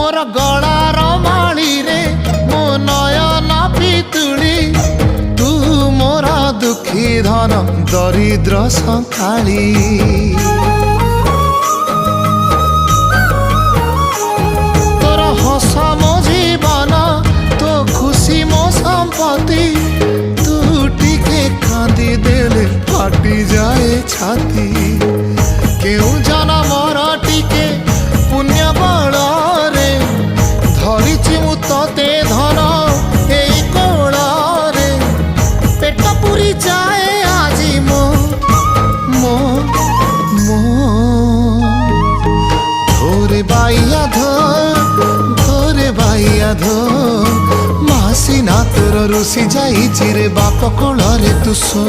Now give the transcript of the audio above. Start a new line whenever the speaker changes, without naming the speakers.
मोर गलार माली रे मो नयन पितुड़ी तू मोर दुखी धन दरिद्र संखाली तोर हस मो जीवन तो खुशी मो संपत्ति तू टिके कांदी देले फाटी जाए छाती केउ जनमर टिके पुण्य बल रे धरिछि मु तते धन एई कोल रे पेट पुरी जाए आजी मो मो मो धोरे बाइया धो मासी ना तोर रुसी जाई रे बाप कोल रे तू सो।